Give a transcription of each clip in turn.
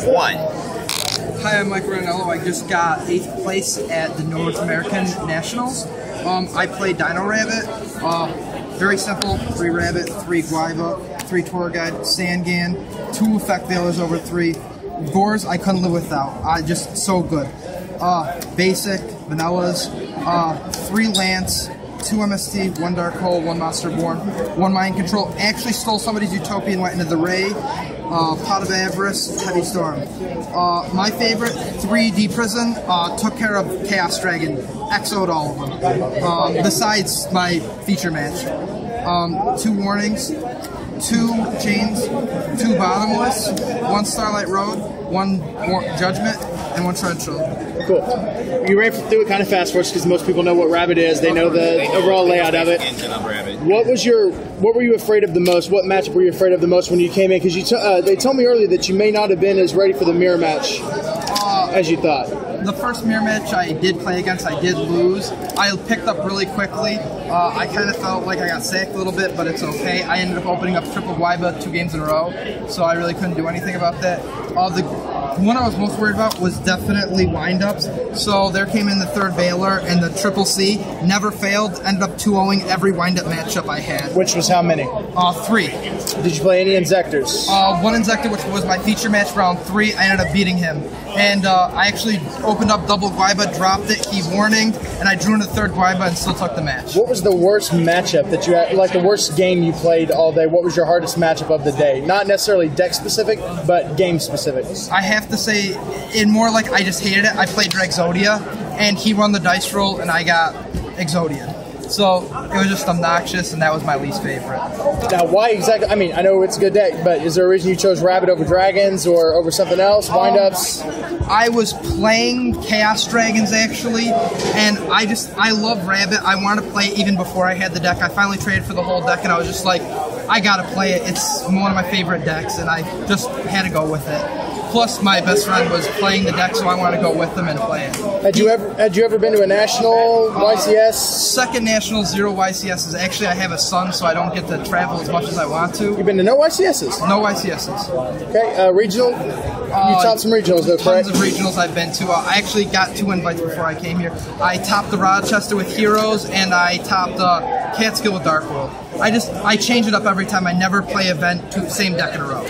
1. Hi, I'm Mike Ranello. I just got 8th place at the North American Nationals. I played Dino Rabbit. Very simple: 3 Rabbit, 3 Guiva, 3 Tour Guide, Sangan, 2 Effect Veilers over 3. Gores I couldn't live without. Just so good. Basic, vanillas, 3 Lance, 2 MST, 1 Dark Hole, 1 Monster Born, 1 Mind Control. Actually stole somebody's Utopia and went into the Ray. Pot of Avarice, Heavy Storm. My favorite, 3D Prison, took care of Chaos Dragon, XO'd all of them. Besides my feature match. 2 Warnings, 2 Chains, 2 Bottomless, 1 Starlight Road, 1 Judgment, and 1 Torrential. Cool. You ran through it kind of fast for us because most people know what Rabbit is. They know the overall layout of it. What were you afraid of the most? What matchup were you afraid of the most when you came in? Because they told me earlier that you may not have been as ready for the mirror match as you thought. The first mirror match I did play against, I did lose. I picked up really quickly. I kind of felt like I got sacked a little bit, but it's okay. I ended up opening up triple Guiba 2 games in a row, so I really couldn't do anything about that. The one I was most worried about was definitely wind-ups. So there came in the 3rd Veiler, and the Triple C never failed. Ended up 2-0ing every wind-up matchup I had. Which was how many? 3. Did you play any Inzectors? 1 Inzector, which was my feature match round 3. I ended up beating him. And I actually opened up double Guiba, dropped it, he warninged, and I drew in the 3rd Guiba and still took the match. What was the worst matchup that you had, like the worst game you played all day? What was your hardest matchup of the day? Not necessarily deck-specific, but game-specific. I have to say, in more like I just hated it, I played Dragzodia, and he won the dice roll, and I got Exodia. So it was just obnoxious, and that was my least favorite. Now, why exactly? I mean, I know it's a good deck, but is there a reason you chose Rabbit over Dragons or over something else? Wind-ups? I was playing Chaos Dragons, actually, and I love Rabbit. I wanted to play it even before I had the deck. I finally traded for the whole deck, and I was just like, I gotta play it. It's one of my favorite decks, and I just had to go with it. Plus, my best friend was playing the deck, so I wanted to go with him and play it. Had you ever been to a national YCS? Second national 0 YCSs. Actually, I have a son, so I don't get to travel as much as I want to. You've been to no YCSs? No YCSs. Okay, regional? You topped some regionals, though, correct? Tons of regionals I've been to. I actually got 2 invites before I came here. I topped the Rochester with Heroes, and I topped Catskill with Dark World. I change it up every time. I never play event to the same deck in a row.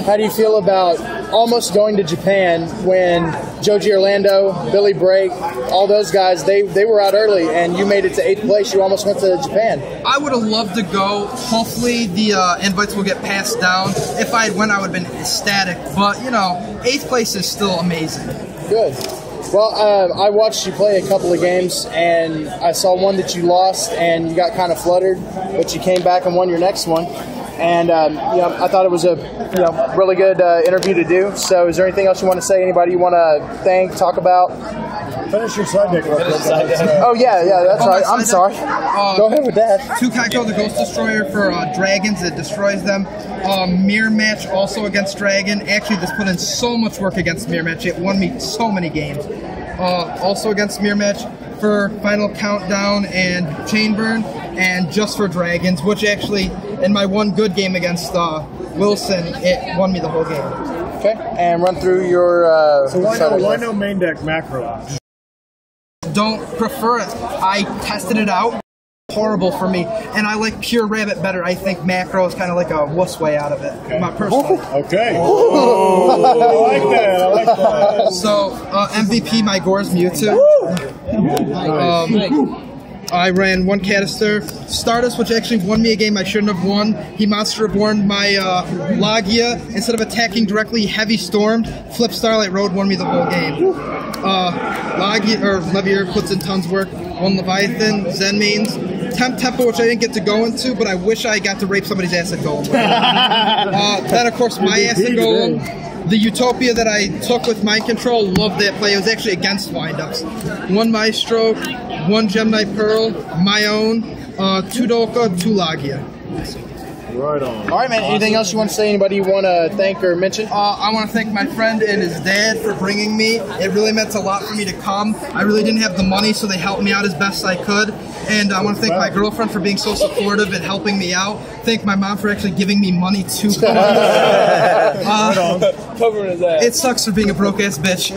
How do you feel about almost going to Japan when Joji Orlando, Billy Brake, all those guys, they were out early and you made it to 8th place? You almost went to Japan. I would have loved to go. Hopefully the invites will get passed down. If I had went, I would have been ecstatic. But, you know, 8th place is still amazing. Good. Well, I watched you play a couple of games, and I saw one that you lost, and you got kind of fluttered, but you came back and won your next one. And I thought it was a really good interview to do. So is there anything else you want to say? Anybody you want to thank, talk about? Finish your side deck. Oh, yeah, that's right. I'm sorry. Go ahead with that. 2 Kaiko, the Ghost Destroyer for dragons. It destroys them. Mirror match also against Dragon. Actually, this put in so much work against Mirror match. It won me so many games. Also against Mirror match for Final Countdown and Chainburn, and just for Dragons, which actually, in my one good game against Wilson, it won me the whole game. Okay, and run through your... so why no main deck macro? Don't prefer it. I tested it out. Horrible for me, and I like pure Rabbit better. I think macro is kind of like a wuss way out of it. Okay. My personal. Okay. Oh, I like that. So MVP, my Gore's Mewtwo. I ran 1 Canister. Stardust, which actually won me a game I shouldn't have won. He Monster Reborn my Lagia. Instead of attacking directly, Heavy Stormed. Flip Starlight Road won me the whole game. Levier puts in tons of work. 1 Leviathan, Zen Mains. Temp Tempo, which I didn't get to go into, but I wish I got to rape somebody's Acid Golem. Then, of course, my Acid Golem. The Utopia that I took with Mind Control, loved that play. It was actually against windups. 1 Maestro, 1 Gemini Pearl, my own, 2 Dolka, 2 Lagia. Right on. All right, man. Anything else you want to say? Anybody you want to thank or mention? I want to thank my friend and his dad for bringing me. It really meant a lot for me to come. I really didn't have the money, so they helped me out as best I could. And I want to thank my girlfriend for being so supportive and helping me out. Thank my mom for actually giving me money to come. Covering his ass. It sucks for being a broke ass bitch.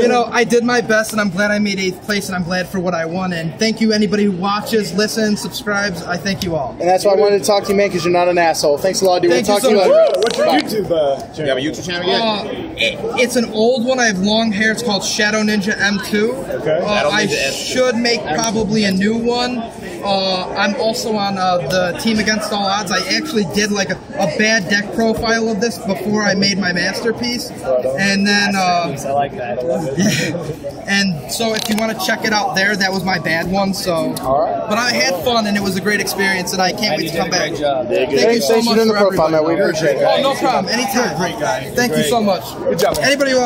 You know, I did my best, and I'm glad I made 8th place, and I'm glad for what I won. And thank you, anybody who watches, listens, subscribes. I thank you all. And that's why I wanted to talk to you, man, because you're not an asshole. Thanks a lot, dude. Thank We'll you talk so to you much. later. What's your Bye. YouTube channel? You have a YouTube channel yet? It's an old one. I have long hair. It's called Shadow Ninja M2. Okay. Shadow I Ninja M2. should make probably a new one. I'm also on the Team Against All Odds. I actually did like a bad deck profile of this before I made my masterpiece. And then, I like that. and so if you want to check it out there, that was my bad one. So, but I had fun and it was a great experience, and I can't wait to come back. Great job. Thank you so Thanks for much doing for the profile, everybody. man. We appreciate it. Oh, no problem. Anytime. Great guy. Thank you so much. Good job, man. Anybody who